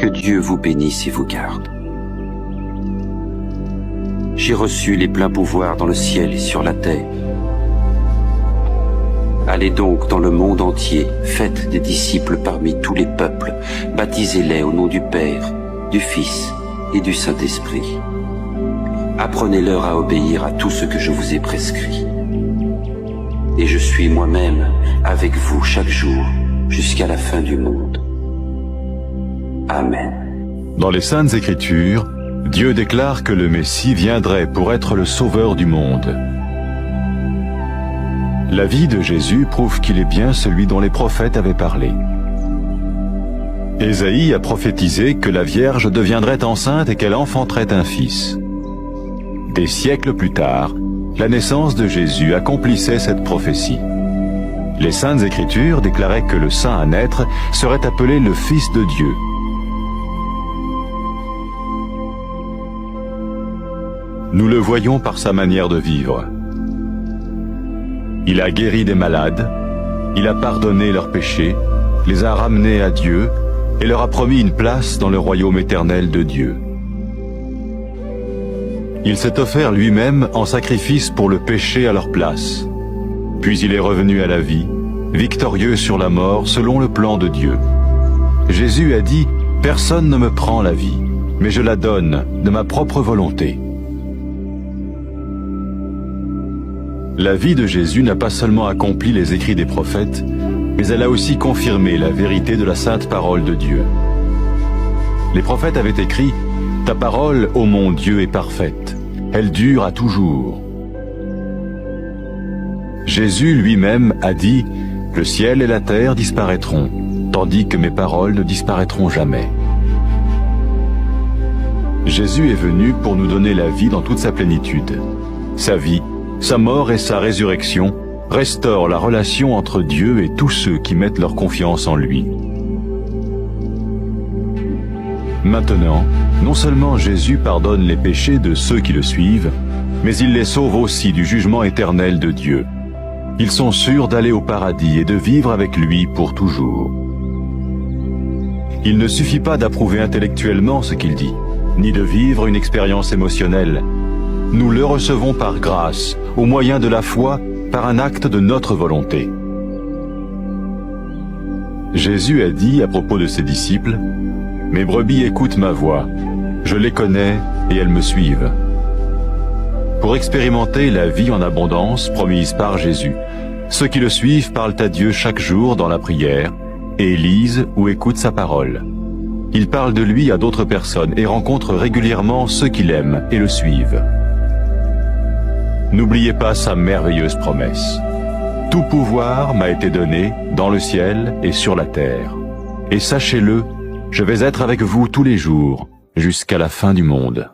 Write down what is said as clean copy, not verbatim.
Que Dieu vous bénisse et vous garde. J'ai reçu les pleins pouvoirs dans le ciel et sur la terre. Allez donc dans le monde entier, faites des disciples parmi tous les peuples, baptisez-les au nom du Père, du Fils et du Saint-Esprit. Apprenez-leur à obéir à tout ce que je vous ai prescrit. Et je suis moi-même avec vous chaque jour jusqu'à la fin du monde. Amen. Dans les Saintes Écritures, Dieu déclare que le Messie viendrait pour être le sauveur du monde. La vie de Jésus prouve qu'il est bien celui dont les prophètes avaient parlé. Ésaïe a prophétisé que la Vierge deviendrait enceinte et qu'elle enfanterait un fils. Des siècles plus tard, la naissance de Jésus accomplissait cette prophétie. Les Saintes Écritures déclaraient que le saint à naître serait appelé le Fils de Dieu. Nous le voyons par sa manière de vivre. Il a guéri des malades, il a pardonné leurs péchés, les a ramenés à Dieu et leur a promis une place dans le royaume éternel de Dieu. Il s'est offert lui-même en sacrifice pour le péché à leur place. Puis il est revenu à la vie, victorieux sur la mort selon le plan de Dieu. Jésus a dit « Personne ne me prend la vie, mais je la donne de ma propre volonté ». La vie de Jésus n'a pas seulement accompli les écrits des prophètes, mais elle a aussi confirmé la vérité de la sainte parole de Dieu. Les prophètes avaient écrit « Ta parole, ô mon Dieu, est parfaite, elle dure à toujours ». Jésus lui-même a dit « Le ciel et la terre disparaîtront, tandis que mes paroles ne disparaîtront jamais ». Jésus est venu pour nous donner la vie dans toute sa plénitude. Sa vie, sa mort et sa résurrection restaurent la relation entre Dieu et tous ceux qui mettent leur confiance en lui. Maintenant, non seulement Jésus pardonne les péchés de ceux qui le suivent, mais il les sauve aussi du jugement éternel de Dieu. Ils sont sûrs d'aller au paradis et de vivre avec lui pour toujours. Il ne suffit pas d'approuver intellectuellement ce qu'il dit, ni de vivre une expérience émotionnelle. Nous le recevons par grâce, au moyen de la foi, par un acte de notre volonté. Jésus a dit à propos de ses disciples, « Mes brebis écoutent ma voix, je les connais et elles me suivent. » Pour expérimenter la vie en abondance promise par Jésus, ceux qui le suivent parlent à Dieu chaque jour dans la prière et lisent ou écoutent sa parole. Ils parlent de lui à d'autres personnes et rencontrent régulièrement ceux qui l'aiment et le suivent. N'oubliez pas sa merveilleuse promesse. « Tout pouvoir m'a été donné dans le ciel et sur la terre. Et sachez-le, je vais être avec vous tous les jours, jusqu'à la fin du monde. »